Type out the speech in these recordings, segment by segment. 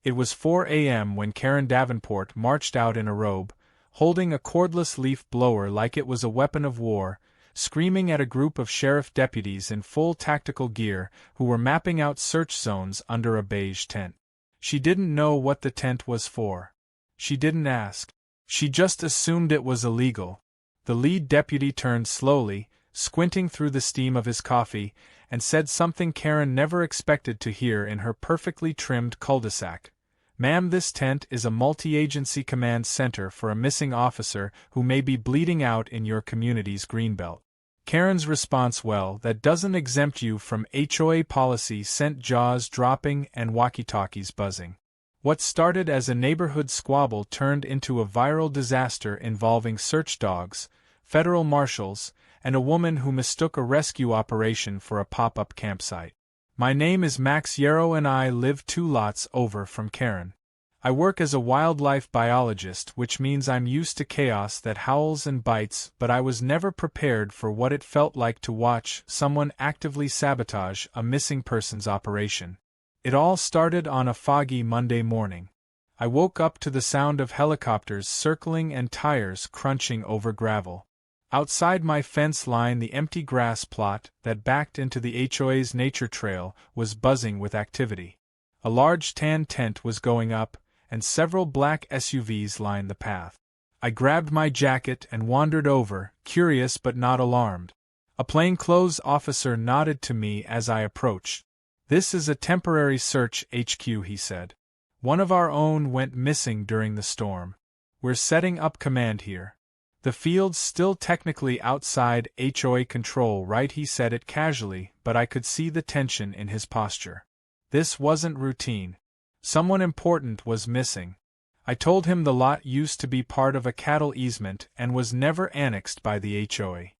It was 4 a.m. when Karen Davenport marched out in a robe, holding a cordless leaf blower like it was a weapon of war, screaming at a group of sheriff deputies in full tactical gear who were mapping out search zones under a beige tent. She didn't know what the tent was for. She didn't ask. She just assumed it was illegal. The lead deputy turned slowly, squinting through the steam of his coffee, and said something Karen never expected to hear in her perfectly trimmed cul-de-sac. "Ma'am, this tent is a multi-agency command center for a missing officer who may be bleeding out in your community's greenbelt." Karen's response, "Well, that doesn't exempt you from HOA policy," sent jaws dropping and walkie-talkies buzzing. What started as a neighborhood squabble turned into a viral disaster involving search dogs, federal marshals, and a woman who mistook a rescue operation for a pop-up campsite. "My name is Max Yarrow and I live 2 lots over from Karen. I work as a wildlife biologist, which means I'm used to chaos that howls and bites, but I was never prepared for what it felt like to watch someone actively sabotage a missing persons operation. It all started on a foggy Monday morning. I woke up to the sound of helicopters circling and tires crunching over gravel. Outside my fence line, the empty grass plot that backed into the HOA's nature trail was buzzing with activity. A large tan tent was going up, and several black SUVs lined the path. I grabbed my jacket and wandered over, curious but not alarmed. A plainclothes officer nodded to me as I approached. "This is a temporary search HQ," he said. "One of our own went missing during the storm. We're setting up command here. The field's still technically outside HOA control, right?" He said it casually, but I could see the tension in his posture. This wasn't routine. Someone important was missing. I told him the lot used to be part of a cattle easement and was never annexed by the HOA.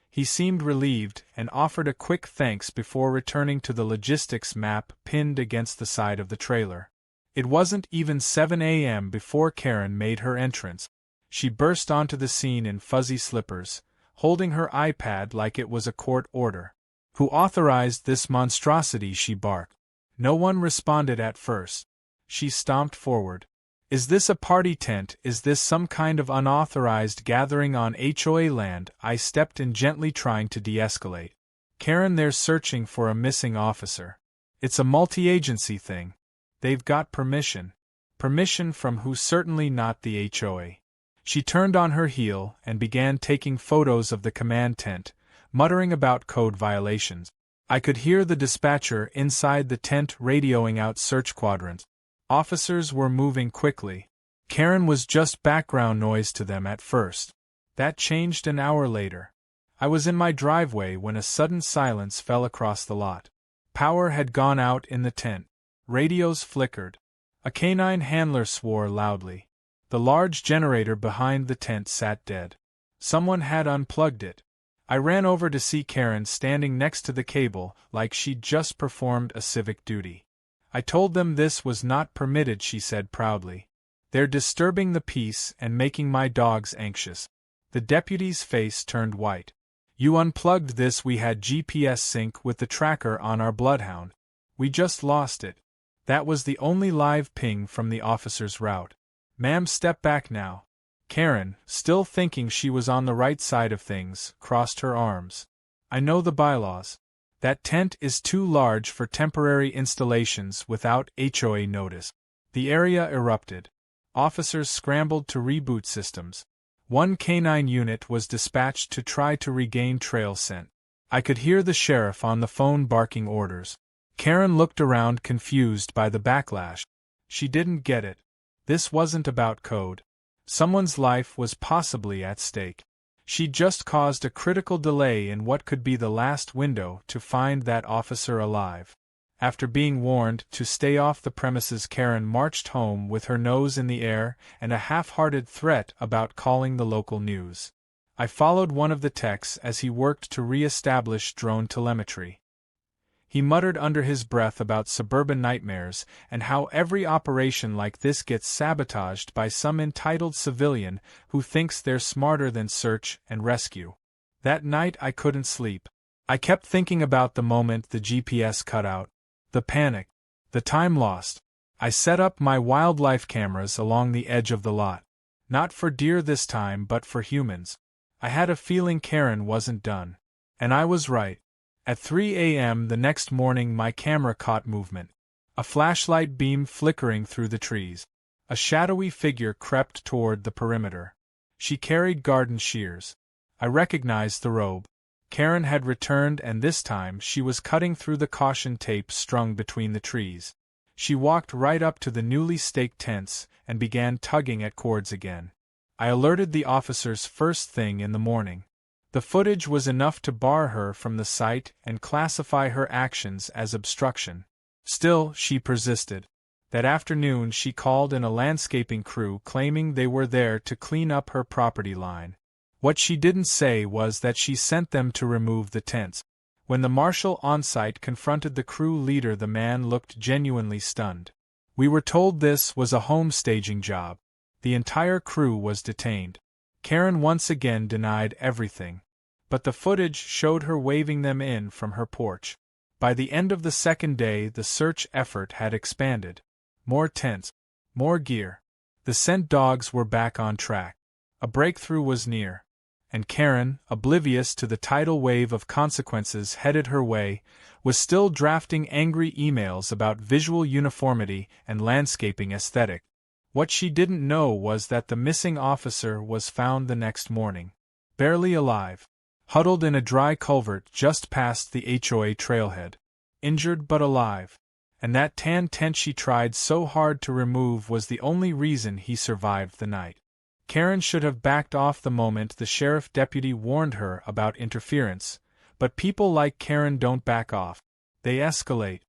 He seemed relieved and offered a quick thanks before returning to the logistics map pinned against the side of the trailer. It wasn't even 7 a.m. before Karen made her entrance. She burst onto the scene in fuzzy slippers, holding her iPad like it was a court order. "Who authorized this monstrosity?" she barked. No one responded at first. She stomped forward. "Is this a party tent? Is this some kind of unauthorized gathering on HOA land?" I stepped in gently, trying to de-escalate. "Karen, they're searching for a missing officer. It's a multi-agency thing. They've got permission." "Permission from who?" "Certainly not the HOA." She turned on her heel and began taking photos of the command tent, muttering about code violations. I could hear the dispatcher inside the tent radioing out search quadrants. Officers were moving quickly. Karen was just background noise to them at first. That changed an hour later. I was in my driveway when a sudden silence fell across the lot. Power had gone out in the tent. Radios flickered. A canine handler swore loudly. The large generator behind the tent sat dead. Someone had unplugged it. I ran over to see Karen standing next to the cable like she'd just performed a civic duty. "I told them this was not permitted," she said proudly. "They're disturbing the peace and making my dogs anxious." The deputy's face turned white. "You unplugged this. We had GPS sync with the tracker on our bloodhound. We just lost it." That was the only live ping from the officer's route. "Ma'am, step back now." Karen, still thinking she was on the right side of things, crossed her arms. "I know the bylaws. That tent is too large for temporary installations without HOA notice." The area erupted. Officers scrambled to reboot systems. One canine unit was dispatched to try to regain trail scent. I could hear the sheriff on the phone barking orders. Karen looked around, confused by the backlash. She didn't get it. This wasn't about code. Someone's life was possibly at stake. She just caused a critical delay in what could be the last window to find that officer alive. After being warned to stay off the premises, Karen marched home with her nose in the air and a half-hearted threat about calling the local news. I followed one of the techs as he worked to re-establish drone telemetry. He muttered under his breath about suburban nightmares and how every operation like this gets sabotaged by some entitled civilian who thinks they're smarter than search and rescue. That night I couldn't sleep. I kept thinking about the moment the GPS cut out. The panic. The time lost. I set up my wildlife cameras along the edge of the lot. Not for deer this time, but for humans. I had a feeling Karen wasn't done. And I was right. At 3 a.m. the next morning my camera caught movement. A flashlight beam flickering through the trees. A shadowy figure crept toward the perimeter. She carried garden shears. I recognized the robe. Karen had returned, and this time she was cutting through the caution tape strung between the trees. She walked right up to the newly staked tents and began tugging at cords again. I alerted the officers first thing in the morning. The footage was enough to bar her from the site and classify her actions as obstruction. Still, she persisted. That afternoon she called in a landscaping crew claiming they were there to clean up her property line. What she didn't say was that she sent them to remove the tents. When the marshal on site confronted the crew leader, the man looked genuinely stunned. We were told this was a home staging job. The entire crew was detained. Karen once again denied everything. But the footage showed her waving them in from her porch. By the end of the second day, the search effort had expanded. More tents, more gear. The scent dogs were back on track. A breakthrough was near. And Karen, oblivious to the tidal wave of consequences headed her way, was still drafting angry emails about visual uniformity and landscaping aesthetic. What she didn't know was that the missing officer was found the next morning, barely alive, huddled in a dry culvert just past the HOA trailhead, injured but alive. And that tan tent she tried so hard to remove was the only reason he survived the night. Karen should have backed off the moment the sheriff deputy warned her about interference, but people like Karen don't back off. They escalate.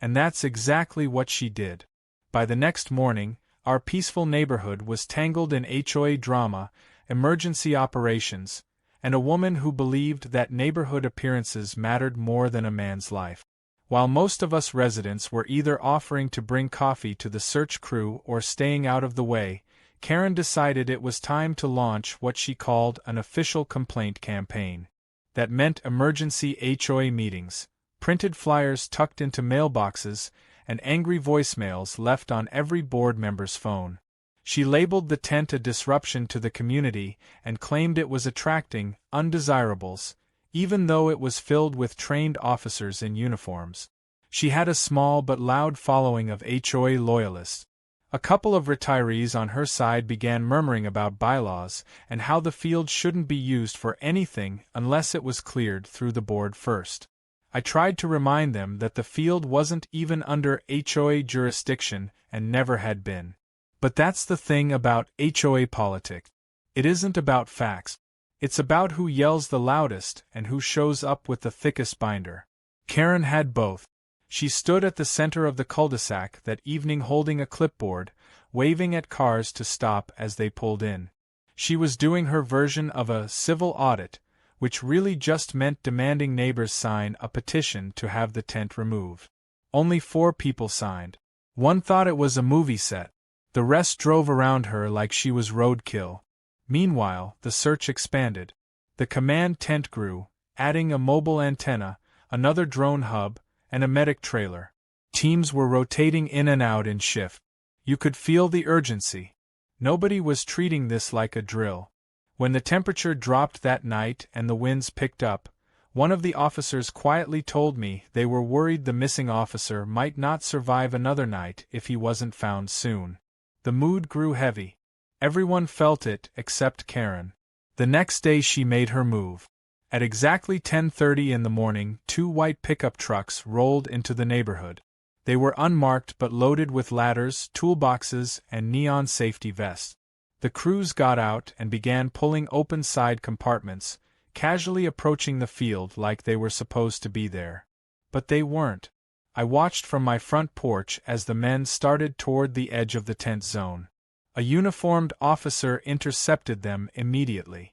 And that's exactly what she did. By the next morning, our peaceful neighborhood was tangled in HOA drama, emergency operations, and a woman who believed that neighborhood appearances mattered more than a man's life. While most of us residents were either offering to bring coffee to the search crew or staying out of the way, Karen decided it was time to launch what she called an official complaint campaign. That meant emergency HOA meetings, printed flyers tucked into mailboxes, and angry voicemails left on every board member's phone. She labeled the tent a disruption to the community and claimed it was attracting undesirables, even though it was filled with trained officers in uniforms. She had a small but loud following of HOA loyalists. A couple of retirees on her side began murmuring about bylaws and how the field shouldn't be used for anything unless it was cleared through the board first. I tried to remind them that the field wasn't even under HOA jurisdiction and never had been. But that's the thing about HOA politics. It isn't about facts. It's about who yells the loudest and who shows up with the thickest binder. Karen had both. She stood at the center of the cul-de-sac that evening holding a clipboard, waving at cars to stop as they pulled in. She was doing her version of a civil audit, which really just meant demanding neighbors sign a petition to have the tent removed. Only 4 people signed. One thought it was a movie set. The rest drove around her like she was roadkill. Meanwhile, the search expanded. The command tent grew, adding a mobile antenna, another drone hub, and a medic trailer. Teams were rotating in and out in shift. You could feel the urgency. Nobody was treating this like a drill. When the temperature dropped that night and the winds picked up, one of the officers quietly told me they were worried the missing officer might not survive another night if he wasn't found soon. The mood grew heavy. Everyone felt it except Karen. The next day she made her move. At exactly 10:30 in the morning, 2 white pickup trucks rolled into the neighborhood. They were unmarked but loaded with ladders, toolboxes, and neon safety vests. The crews got out and began pulling open side compartments, casually approaching the field like they were supposed to be there. But they weren't. I watched from my front porch as the men started toward the edge of the tent zone. A uniformed officer intercepted them immediately.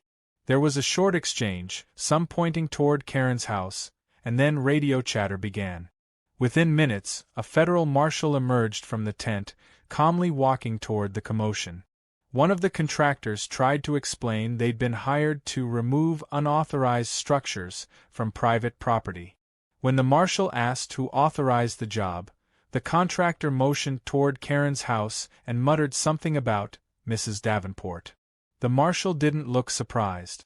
There was a short exchange, some pointing toward Karen's house, and then radio chatter began. Within minutes, a federal marshal emerged from the tent, calmly walking toward the commotion. One of the contractors tried to explain they'd been hired to remove unauthorized structures from private property. When the marshal asked who authorized the job, The contractor motioned toward Karen's house and muttered something about Mrs. Davenport. The marshal didn't look surprised.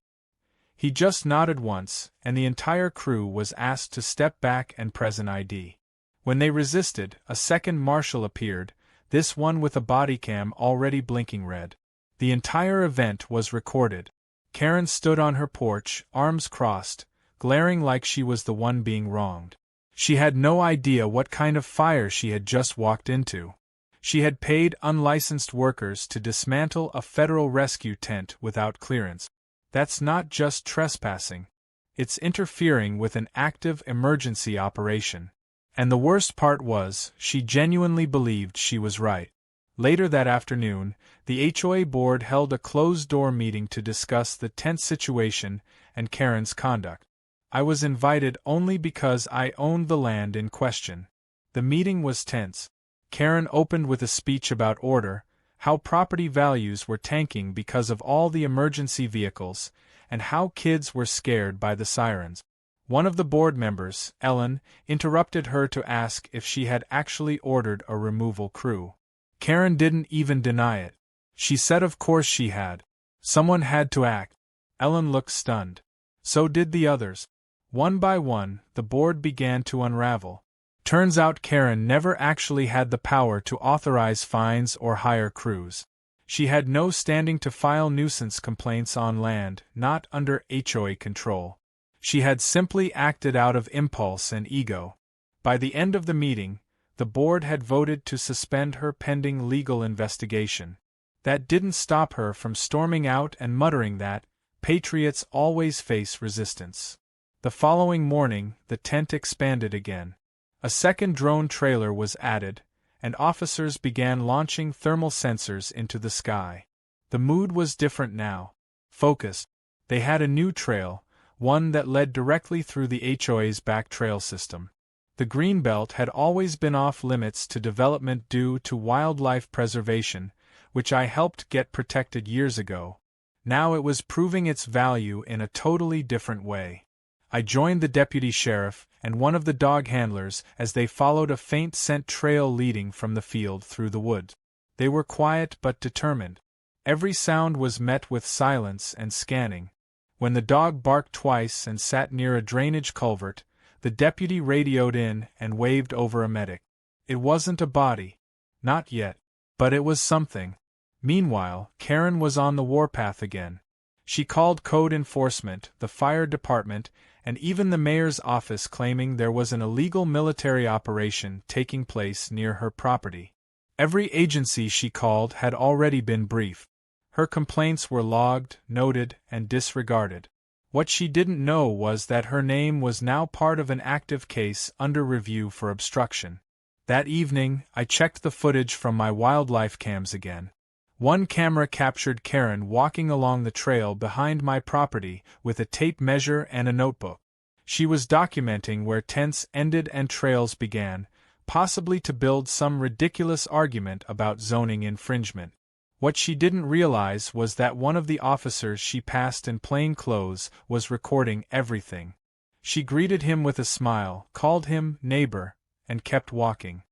He just nodded once, and the entire crew was asked to step back and present ID. When they resisted, a second marshal appeared, this one with a body cam already blinking red. The entire event was recorded. Karen stood on her porch, arms crossed, glaring like she was the one being wronged. She had no idea what kind of fire she had just walked into. She had paid unlicensed workers to dismantle a federal rescue tent without clearance. That's not just trespassing. It's interfering with an active emergency operation. And the worst part was, she genuinely believed she was right. Later that afternoon, the HOA board held a closed-door meeting to discuss the tense situation and Karen's conduct. I was invited only because I owned the land in question. The meeting was tense. Karen opened with a speech about order, how property values were tanking because of all the emergency vehicles, and how kids were scared by the sirens. One of the board members, Ellen, interrupted her to ask if she had actually ordered a removal crew. Karen didn't even deny it. She said of course she had. Someone had to act. Ellen looked stunned. So did the others. One by one, the board began to unravel. Turns out Karen never actually had the power to authorize fines or hire crews. She had no standing to file nuisance complaints on land not under HOA control. She had simply acted out of impulse and ego. By the end of the meeting, the board had voted to suspend her pending legal investigation. That didn't stop her from storming out and muttering that patriots always face resistance. The following morning, the tent expanded again. A second drone trailer was added, and officers began launching thermal sensors into the sky. The mood was different now. Focused. They had a new trail, one that led directly through the HOA's back trail system. The Greenbelt had always been off limits to development due to wildlife preservation, which I helped get protected years ago. Now it was proving its value in a totally different way. I joined the deputy sheriff and one of the dog handlers as they followed a faint scent trail leading from the field through the woods. They were quiet but determined. Every sound was met with silence and scanning. When the dog barked twice and sat near a drainage culvert, the deputy radioed in and waved over a medic. It wasn't a body. Not yet. But it was something. Meanwhile, Karen was on the warpath again. She called code enforcement, the fire department, and even the mayor's office claiming there was an illegal military operation taking place near her property. Every agency she called had already been briefed. Her complaints were logged, noted, and disregarded. What she didn't know was that her name was now part of an active case under review for obstruction. That evening, I checked the footage from my wildlife cams again. One camera captured Karen walking along the trail behind my property with a tape measure and a notebook. She was documenting where tents ended and trails began, possibly to build some ridiculous argument about zoning infringement. What she didn't realize was that one of the officers she passed in plain clothes was recording everything. She greeted him with a smile, called him neighbor, and kept walking.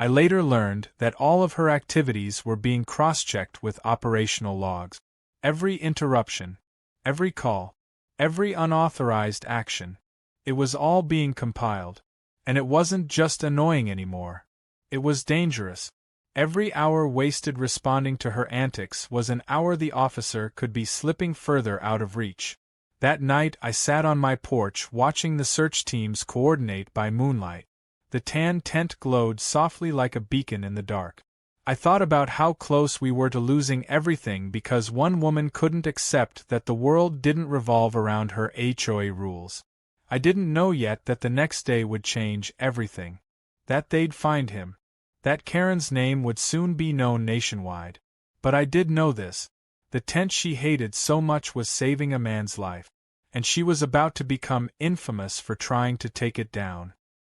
I later learned that all of her activities were being cross-checked with operational logs. Every interruption, every call, every unauthorized action. It was all being compiled. And it wasn't just annoying anymore. It was dangerous. Every hour wasted responding to her antics was an hour the officer could be slipping further out of reach. That night I sat on my porch watching the search teams coordinate by moonlight. The tan tent glowed softly like a beacon in the dark. I thought about how close we were to losing everything because one woman couldn't accept that the world didn't revolve around her HOA rules. I didn't know yet that the next day would change everything. That they'd find him. That Karen's name would soon be known nationwide. But I did know this. The tent she hated so much was saving a man's life. And she was about to become infamous for trying to take it down.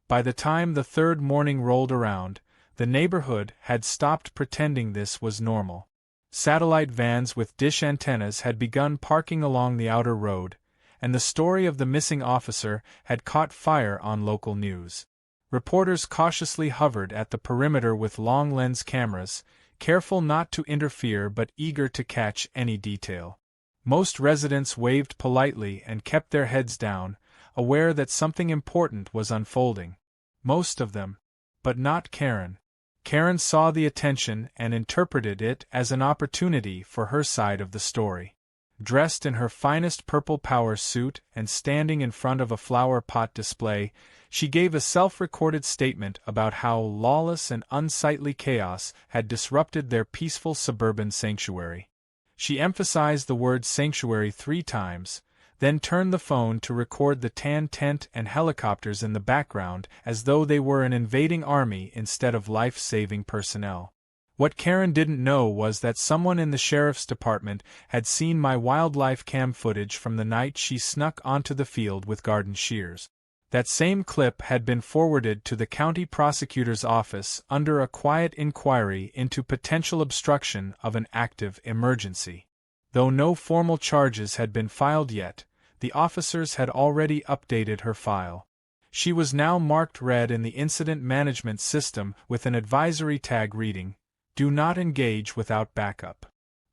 By the time the third morning rolled around, the neighborhood had stopped pretending this was normal. Satellite vans with dish antennas had begun parking along the outer road, and the story of the missing officer had caught fire on local news. Reporters cautiously hovered at the perimeter with long-lens cameras, careful not to interfere but eager to catch any detail. Most residents waved politely and kept their heads down, aware that something important was unfolding. Most of them. But not Karen. Karen saw the attention and interpreted it as an opportunity for her side of the story. Dressed in her finest purple power suit and standing in front of a flower pot display, she gave a self-recorded statement about how lawless and unsightly chaos had disrupted their peaceful suburban sanctuary. She emphasized the word sanctuary 3 times, then turned the phone to record the tan tent and helicopters in the background as though they were an invading army instead of life-saving personnel. What Karen didn't know was that someone in the sheriff's department had seen my wildlife cam footage from the night she snuck onto the field with garden shears. That same clip had been forwarded to the county prosecutor's office under a quiet inquiry into potential obstruction of an active emergency. Though no formal charges had been filed yet, the officers had already updated her file. She was now marked red in the incident management system with an advisory tag reading, "Do not engage without backup."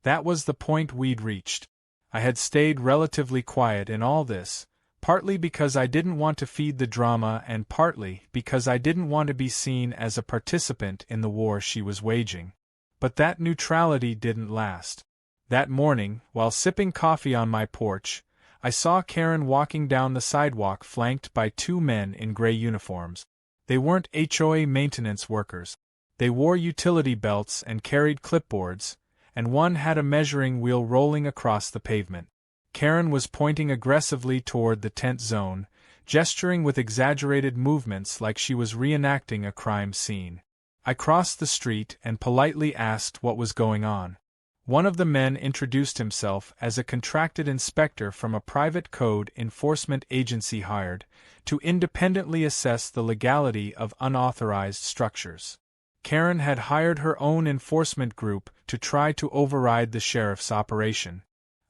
That was the point we'd reached. I had stayed relatively quiet in all this, partly because I didn't want to feed the drama and partly because I didn't want to be seen as a participant in the war she was waging. But that neutrality didn't last. That morning, while sipping coffee on my porch, I saw Karen walking down the sidewalk flanked by 2 men in gray uniforms. They weren't HOA maintenance workers. They wore utility belts and carried clipboards, and one had a measuring wheel rolling across the pavement. Karen was pointing aggressively toward the tent zone, gesturing with exaggerated movements like she was reenacting a crime scene. I crossed the street and politely asked what was going on. One of the men introduced himself as a contracted inspector from a private code enforcement agency hired to independently assess the legality of unauthorized structures. Karen had hired her own enforcement group to try to override the sheriff's operation.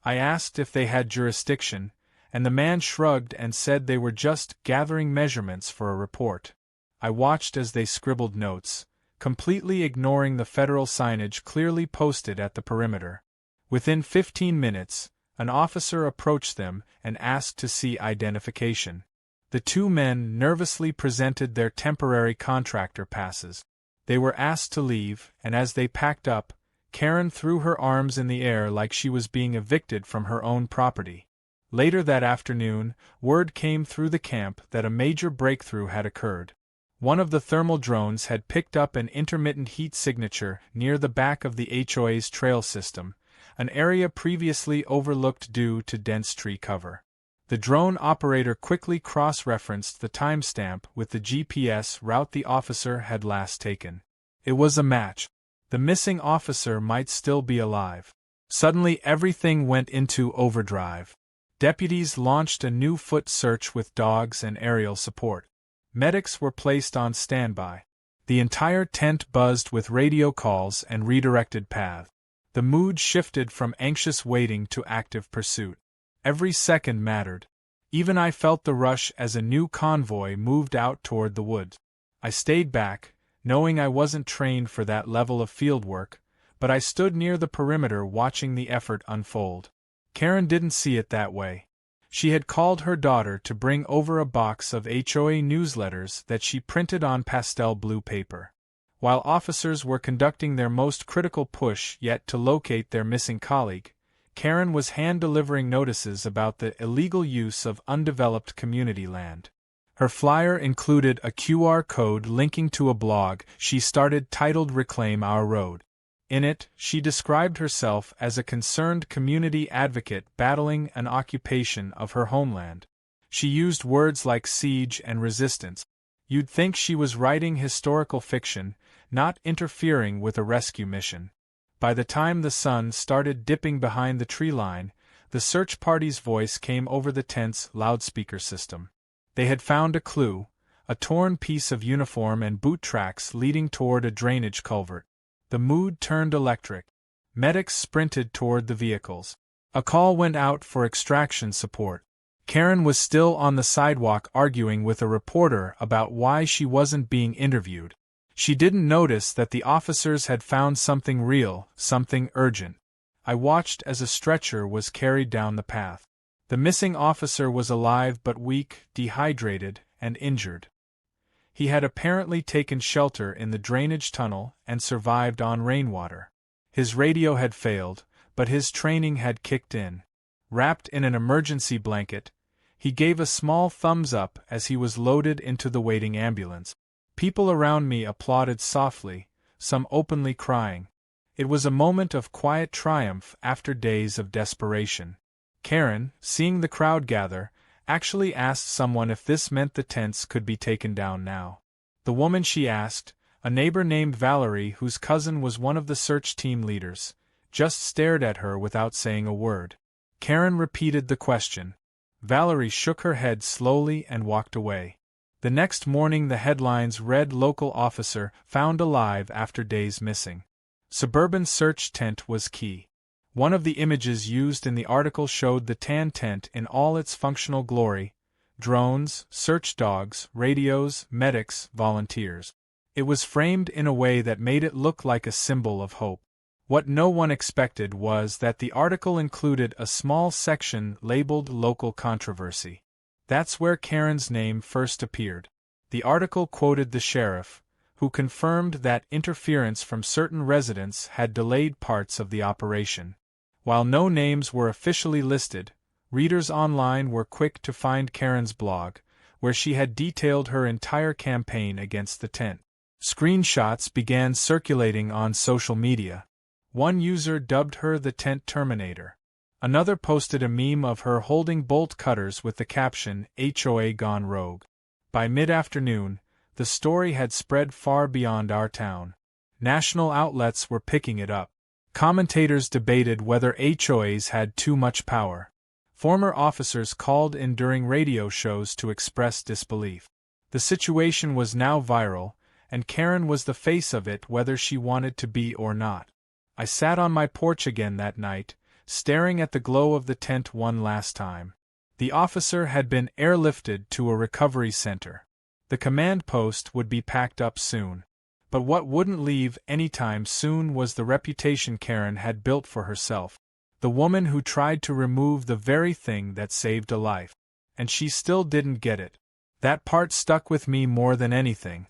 I asked if they had jurisdiction, and the man shrugged and said they were just gathering measurements for a report. I watched as they scribbled notes, completely ignoring the federal signage clearly posted at the perimeter. Within 15 minutes, an officer approached them and asked to see identification. The 2 men nervously presented their temporary contractor passes. They were asked to leave, and as they packed up, Karen threw her arms in the air like she was being evicted from her own property. Later that afternoon, word came through the camp that a major breakthrough had occurred. One of the thermal drones had picked up an intermittent heat signature near the back of the HOA's trail system, an area previously overlooked due to dense tree cover. The drone operator quickly cross-referenced the timestamp with the GPS route the officer had last taken. It was a match. The missing officer might still be alive. Suddenly everything went into overdrive. Deputies launched a new foot search with dogs and aerial support. Medics were placed on standby. The entire tent buzzed with radio calls and redirected paths. The mood shifted from anxious waiting to active pursuit. Every second mattered. Even I felt the rush as a new convoy moved out toward the woods. I stayed back, knowing I wasn't trained for that level of fieldwork, but I stood near the perimeter watching the effort unfold. Karen didn't see it that way. She had called her daughter to bring over a box of HOA newsletters that she printed on pastel blue paper. While officers were conducting their most critical push yet to locate their missing colleague, Karen was hand-delivering notices about the illegal use of undeveloped community land. Her flyer included a QR code linking to a blog she started titled Reclaim Our Road. In it, she described herself as a concerned community advocate battling an occupation of her homeland. She used words like siege and resistance. You'd think she was writing historical fiction, not interfering with a rescue mission. By the time the sun started dipping behind the tree line, the search party's voice came over the tent's loudspeaker system. They had found a clue, a torn piece of uniform and boot tracks leading toward a drainage culvert. The mood turned electric. Medics sprinted toward the vehicles. A call went out for extraction support. Karen was still on the sidewalk arguing with a reporter about why she wasn't being interviewed. She didn't notice that the officers had found something real, something urgent. I watched as a stretcher was carried down the path. The missing officer was alive but weak, dehydrated, and injured. He had apparently taken shelter in the drainage tunnel and survived on rainwater. His radio had failed, but his training had kicked in. Wrapped in an emergency blanket, he gave a small thumbs up as he was loaded into the waiting ambulance. People around me applauded softly, some openly crying. It was a moment of quiet triumph after days of desperation. Karen, seeing the crowd gather, actually asked someone if this meant the tents could be taken down now. The woman she asked, a neighbor named Valerie whose cousin was one of the search team leaders, just stared at her without saying a word. Karen repeated the question. Valerie shook her head slowly and walked away. The next morning the headlines read "Local Officer Found Alive After Days Missing." Suburban search tent was key. One of the images used in the article showed the tan tent in all its functional glory: drones, search dogs, radios, medics, volunteers. It was framed in a way that made it look like a symbol of hope. What no one expected was that the article included a small section labeled "Local Controversy." That's where Karen's name first appeared. The article quoted the sheriff, who confirmed that interference from certain residents had delayed parts of the operation. While no names were officially listed, readers online were quick to find Karen's blog, where she had detailed her entire campaign against the tent. Screenshots began circulating on social media. One user dubbed her the Tent Terminator. Another posted a meme of her holding bolt cutters with the caption, "HOA gone rogue." By mid-afternoon, the story had spread far beyond our town. National outlets were picking it up. Commentators debated whether HOAs had too much power. Former officers called in during radio shows to express disbelief. The situation was now viral, and Karen was the face of it whether she wanted to be or not. I sat on my porch again that night, staring at the glow of the tent one last time. The officer had been airlifted to a recovery center. The command post would be packed up soon. But what wouldn't leave anytime soon was the reputation Karen had built for herself. The woman who tried to remove the very thing that saved a life. And she still didn't get it. That part stuck with me more than anything.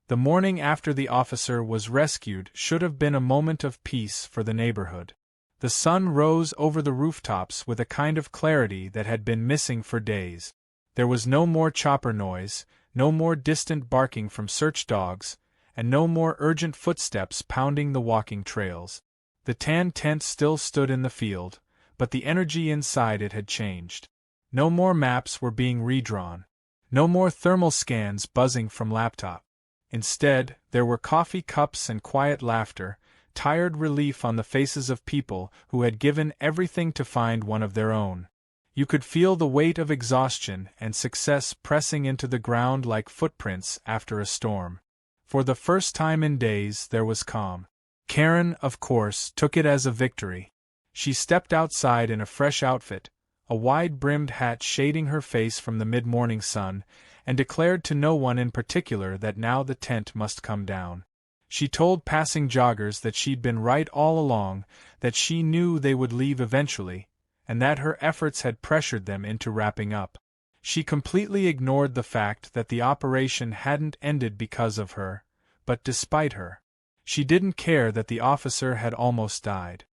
The morning after the officer was rescued should have been a moment of peace for the neighborhood. The sun rose over the rooftops with a kind of clarity that had been missing for days. There was no more chopper noise, no more distant barking from search dogs, and no more urgent footsteps pounding the walking trails. The tan tent still stood in the field, but the energy inside it had changed. No more maps were being redrawn. No more thermal scans buzzing from laptop. Instead, there were coffee cups and quiet laughter, tired relief on the faces of people who had given everything to find one of their own. You could feel the weight of exhaustion and success pressing into the ground like footprints after a storm. For the first time in days there was calm. Karen, of course, took it as a victory. She stepped outside in a fresh outfit, a wide-brimmed hat shading her face from the mid-morning sun, and declared to no one in particular that now the tent must come down. She told passing joggers that she'd been right all along, that she knew they would leave eventually, and that her efforts had pressured them into wrapping up. She completely ignored the fact that the operation hadn't ended because of her, but despite her. She didn't care that the officer had almost died.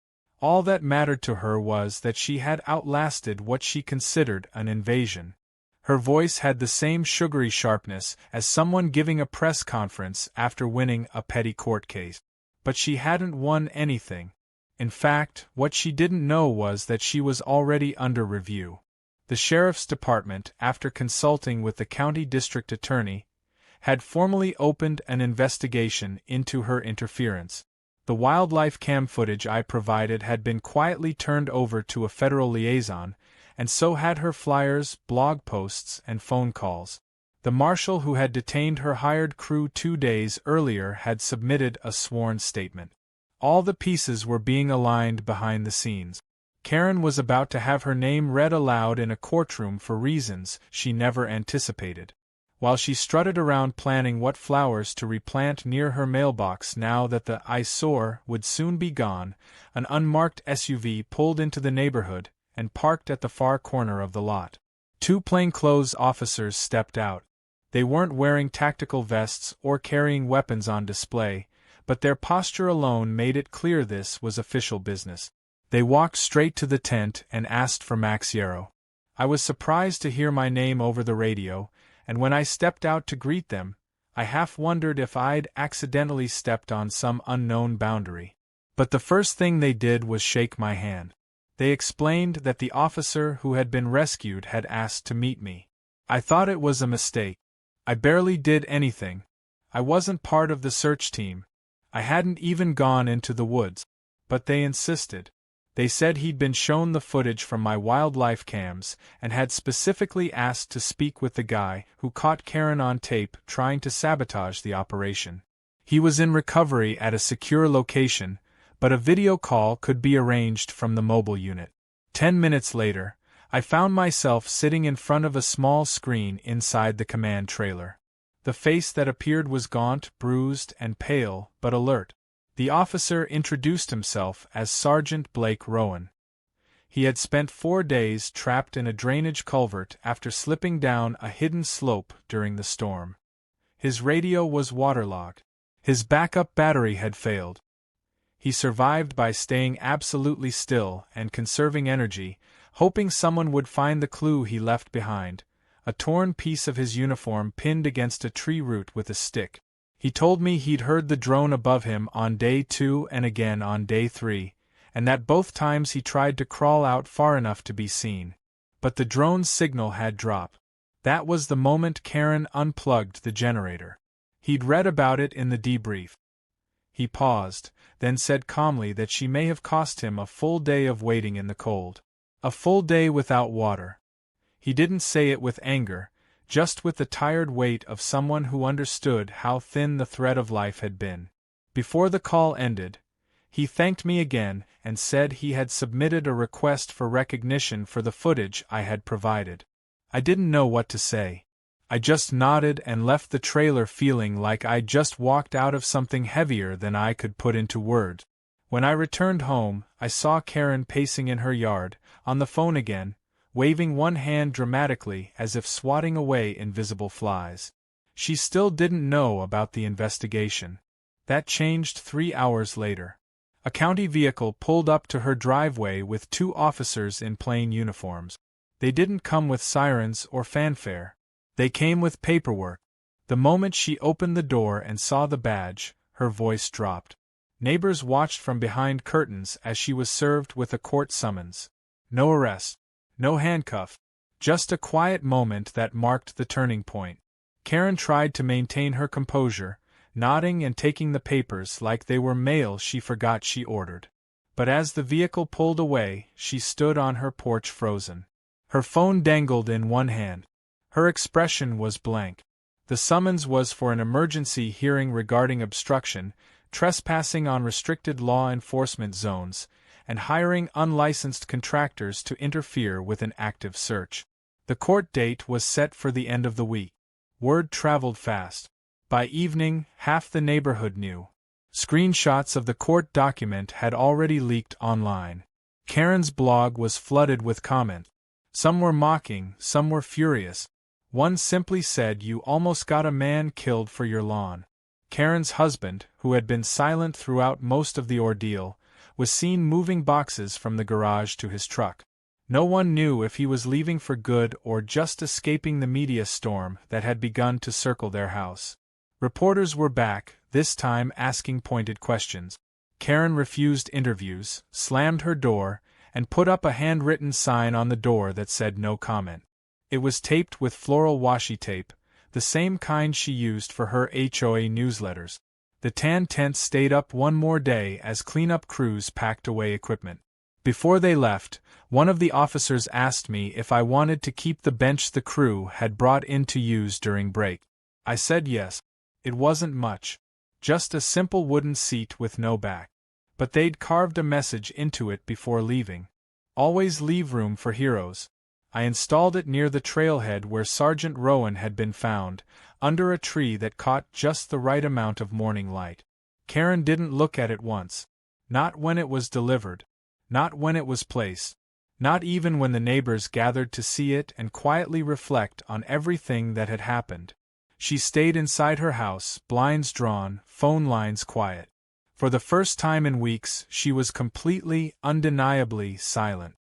All that mattered to her was that she had outlasted what she considered an invasion. Her voice had the same sugary sharpness as someone giving a press conference after winning a petty court case. But she hadn't won anything. In fact, what she didn't know was that she was already under review. The sheriff's department, after consulting with the county district attorney, had formally opened an investigation into her interference. The wildlife cam footage I provided had been quietly turned over to a federal liaison, and so had her flyers, blog posts, and phone calls. The marshal who had detained her hired crew 2 days earlier had submitted a sworn statement. All the pieces were being aligned behind the scenes. Karen was about to have her name read aloud in a courtroom for reasons she never anticipated. While she strutted around planning what flowers to replant near her mailbox now that the eyesore would soon be gone, an unmarked SUV pulled into the neighborhood and parked at the far corner of the lot. Two plainclothes officers stepped out. They weren't wearing tactical vests or carrying weapons on display, but their posture alone made it clear this was official business. They walked straight to the tent and asked for Max Yarrow. I was surprised to hear my name over the radio, and when I stepped out to greet them, I half wondered if I'd accidentally stepped on some unknown boundary. But the first thing they did was shake my hand. They explained that the officer who had been rescued had asked to meet me. I thought it was a mistake. I barely did anything. I wasn't part of the search team. I hadn't even gone into the woods. But they insisted. They said he'd been shown the footage from my wildlife cams and had specifically asked to speak with the guy who caught Karen on tape trying to sabotage the operation. He was in recovery at a secure location, but a video call could be arranged from the mobile unit. 10 minutes later, I found myself sitting in front of a small screen inside the command trailer. The face that appeared was gaunt, bruised, and pale, but alert. The officer introduced himself as Sergeant Blake Rowan. He had spent 4 days trapped in a drainage culvert after slipping down a hidden slope during the storm. His radio was waterlogged. His backup battery had failed. He survived by staying absolutely still and conserving energy, hoping someone would find the clue he left behind, a torn piece of his uniform pinned against a tree root with a stick. He told me he'd heard the drone above him on day 2 and again on day 3, and that both times he tried to crawl out far enough to be seen. But the drone's signal had dropped. That was the moment Karen unplugged the generator. He'd read about it in the debrief. He paused, then said calmly that she may have cost him a full day of waiting in the cold. A full day without water. He didn't say it with anger, just with the tired weight of someone who understood how thin the thread of life had been. Before the call ended, he thanked me again and said he had submitted a request for recognition for the footage I had provided. I didn't know what to say. I just nodded and left the trailer feeling like I'd just walked out of something heavier than I could put into words. When I returned home, I saw Karen pacing in her yard, on the phone again, waving one hand dramatically as if swatting away invisible flies. She still didn't know about the investigation. That changed 3 hours later. A county vehicle pulled up to her driveway with 2 officers in plain uniforms. They didn't come with sirens or fanfare. They came with paperwork. The moment she opened the door and saw the badge, her voice dropped. Neighbors watched from behind curtains as she was served with a court summons. No arrest. No handcuff. Just a quiet moment that marked the turning point. Karen tried to maintain her composure, nodding and taking the papers like they were mail she forgot she ordered. But as the vehicle pulled away, she stood on her porch frozen. Her phone dangled in one hand. Her expression was blank. The summons was for an emergency hearing regarding obstruction, trespassing on restricted law enforcement zones, and hiring unlicensed contractors to interfere with an active search. The court date was set for the end of the week. Word traveled fast. By evening, half the neighborhood knew. Screenshots of the court document had already leaked online. Karen's blog was flooded with comments. Some were mocking, some were furious. One simply said, "You almost got a man killed for your lawn." Karen's husband, who had been silent throughout most of the ordeal, was seen moving boxes from the garage to his truck. No one knew if he was leaving for good or just escaping the media storm that had begun to circle their house. Reporters were back, this time asking pointed questions. Karen refused interviews, slammed her door, and put up a handwritten sign on the door that said no comment. It was taped with floral washi tape, the same kind she used for her HOA newsletters. The tan tent stayed up one more day as cleanup crews packed away equipment. Before they left, one of the officers asked me if I wanted to keep the bench the crew had brought in to use during break. I said yes. It wasn't much. Just a simple wooden seat with no back. But they'd carved a message into it before leaving. Always leave room for heroes. I installed it near the trailhead where Sergeant Rowan had been found, under a tree that caught just the right amount of morning light. Karen didn't look at it once. Not when it was delivered. Not when it was placed. Not even when the neighbors gathered to see it and quietly reflect on everything that had happened. She stayed inside her house, blinds drawn, phone lines quiet. For the first time in weeks, she was completely, undeniably silent.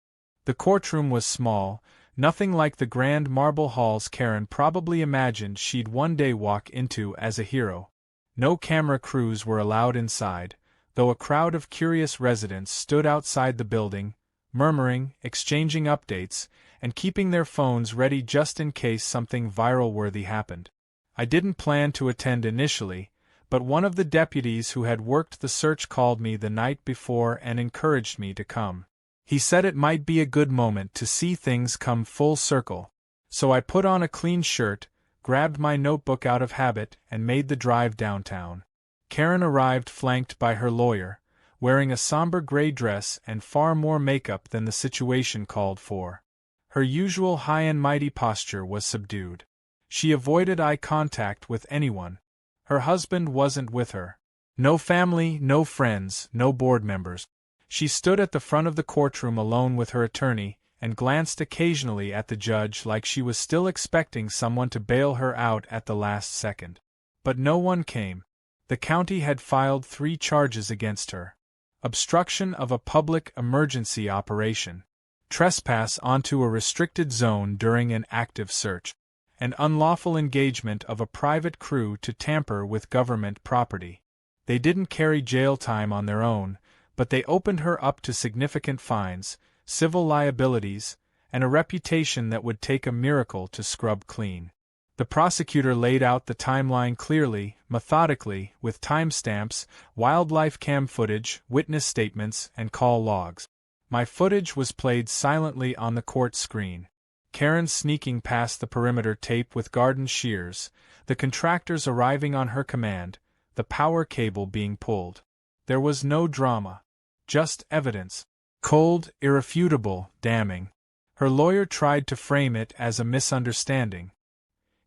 The courtroom was small, nothing like the grand marble halls Karen probably imagined she'd one day walk into as a hero. No camera crews were allowed inside, though a crowd of curious residents stood outside the building, murmuring, exchanging updates, and keeping their phones ready just in case something viral-worthy happened. I didn't plan to attend initially, but one of the deputies who had worked the search called me the night before and encouraged me to come. He said it might be a good moment to see things come full circle. So I put on a clean shirt, grabbed my notebook out of habit, and made the drive downtown. Karen arrived flanked by her lawyer, wearing a somber gray dress and far more makeup than the situation called for. Her usual high and mighty posture was subdued. She avoided eye contact with anyone. Her husband wasn't with her. No family, no friends, no board members. She stood at the front of the courtroom alone with her attorney, and glanced occasionally at the judge like she was still expecting someone to bail her out at the last second. But no one came. The county had filed 3 charges against her: obstruction of a public emergency operation, trespass onto a restricted zone during an active search, and unlawful engagement of a private crew to tamper with government property. They didn't carry jail time on their own, but they opened her up to significant fines, civil liabilities, and a reputation that would take a miracle to scrub clean. The prosecutor laid out the timeline clearly, methodically, with timestamps, wildlife cam footage, witness statements, and call logs. My footage was played silently on the court screen. Karen sneaking past the perimeter tape with garden shears, the contractors arriving on her command, the power cable being pulled. There was no drama. Just evidence. Cold, irrefutable, damning. Her lawyer tried to frame it as a misunderstanding.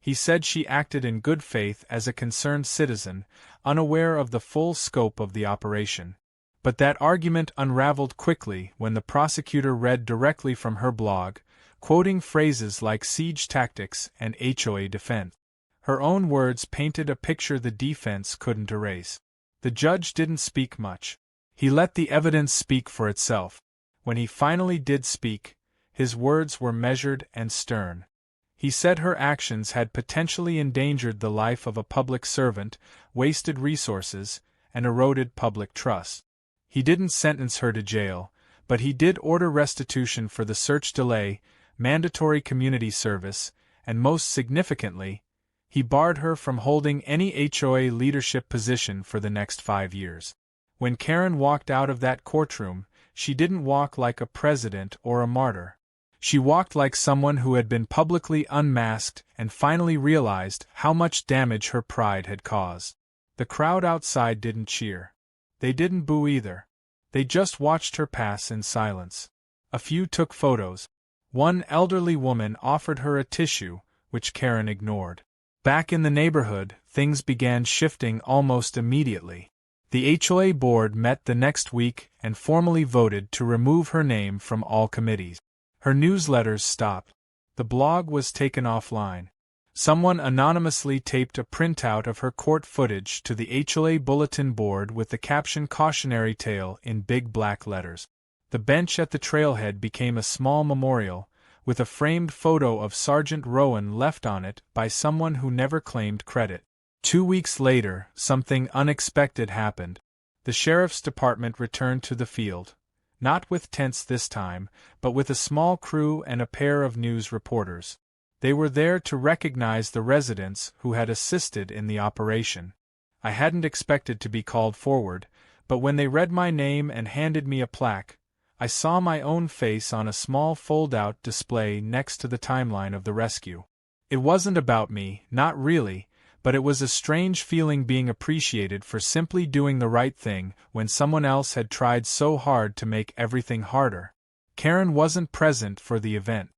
He said she acted in good faith as a concerned citizen, unaware of the full scope of the operation. But that argument unraveled quickly when the prosecutor read directly from her blog, quoting phrases like siege tactics and HOA defense. Her own words painted a picture the defense couldn't erase. The judge didn't speak much. He let the evidence speak for itself. When he finally did speak, his words were measured and stern. He said her actions had potentially endangered the life of a public servant, wasted resources, and eroded public trust. He didn't sentence her to jail, but he did order restitution for the search delay, mandatory community service, and most significantly, he barred her from holding any HOA leadership position for the next 5 years. When Karen walked out of that courtroom, she didn't walk like a president or a martyr. She walked like someone who had been publicly unmasked and finally realized how much damage her pride had caused. The crowd outside didn't cheer. They didn't boo either. They just watched her pass in silence. A few took photos. One elderly woman offered her a tissue, which Karen ignored. Back in the neighborhood, things began shifting almost immediately. The HOA board met the next week and formally voted to remove her name from all committees. Her newsletters stopped. The blog was taken offline. Someone anonymously taped a printout of her court footage to the HOA bulletin board with the caption "Cautionary Tale" in big black letters. The bench at the trailhead became a small memorial, with a framed photo of Sergeant Rowan left on it by someone who never claimed credit. 2 weeks later, something unexpected happened. The sheriff's department returned to the field. Not with tents this time, but with a small crew and a pair of news reporters. They were there to recognize the residents who had assisted in the operation. I hadn't expected to be called forward, but when they read my name and handed me a plaque, I saw my own face on a small fold-out display next to the timeline of the rescue. It wasn't about me, not really, but it was a strange feeling being appreciated for simply doing the right thing when someone else had tried so hard to make everything harder. Karen wasn't present for the event.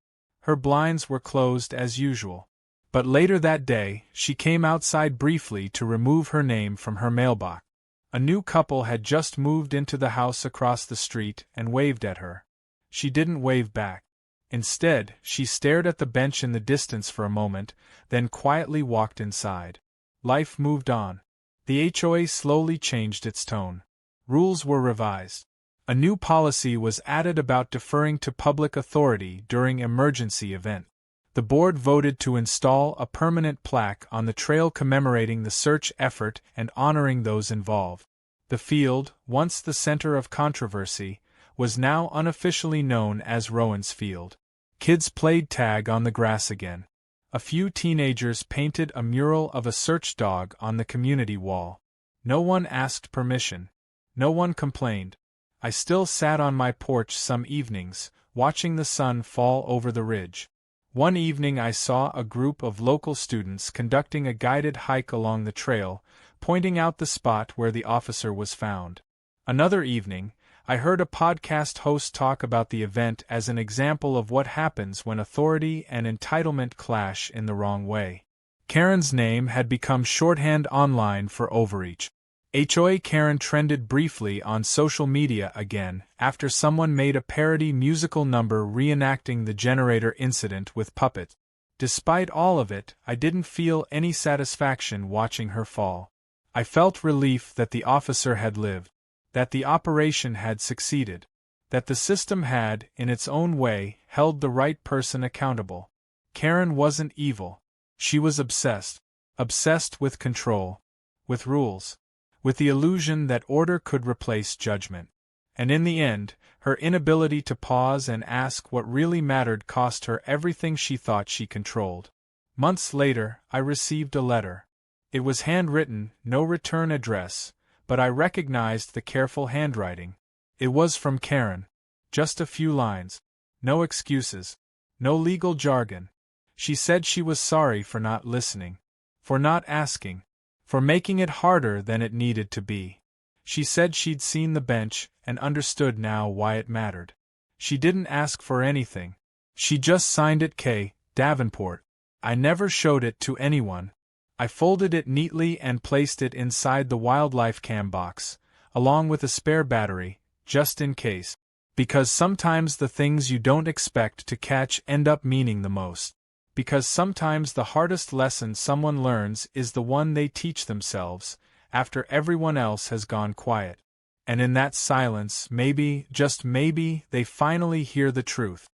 Her blinds were closed as usual. But later that day, she came outside briefly to remove her name from her mailbox. A new couple had just moved into the house across the street and waved at her. She didn't wave back. Instead, she stared at the bench in the distance for a moment, then quietly walked inside. Life moved on. The HOA slowly changed its tone. Rules were revised. A new policy was added about deferring to public authority during emergency events. The board voted to install a permanent plaque on the trail commemorating the search effort and honoring those involved. The field, once the center of controversy, was now unofficially known as Rowan's Field. Kids played tag on the grass again. A few teenagers painted a mural of a search dog on the community wall. No one asked permission. No one complained. I still sat on my porch some evenings, watching the sun fall over the ridge. One evening I saw a group of local students conducting a guided hike along the trail, pointing out the spot where the officer was found. Another evening, I heard a podcast host talk about the event as an example of what happens when authority and entitlement clash in the wrong way. Karen's name had become shorthand online for overreach. HOA Karen trended briefly on social media again after someone made a parody musical number reenacting the generator incident with puppets. Despite all of it, I didn't feel any satisfaction watching her fall. I felt relief that the officer had lived, that the operation had succeeded, that the system had, in its own way, held the right person accountable. Karen wasn't evil. She was obsessed. Obsessed with control. With rules. With the illusion that order could replace judgment. And in the end, her inability to pause and ask what really mattered cost her everything she thought she controlled. Months later, I received a letter. It was handwritten, no return address, but I recognized the careful handwriting. It was from Karen. Just a few lines. No excuses. No legal jargon. She said she was sorry for not listening. For not asking. For making it harder than it needed to be. She said she'd seen the bench and understood now why it mattered. She didn't ask for anything. She just signed it K. Davenport. I never showed it to anyone. I folded it neatly and placed it inside the wildlife cam box, along with a spare battery, just in case. Because sometimes the things you don't expect to catch end up meaning the most. Because sometimes the hardest lesson someone learns is the one they teach themselves, after everyone else has gone quiet. And in that silence, maybe, just maybe, they finally hear the truth.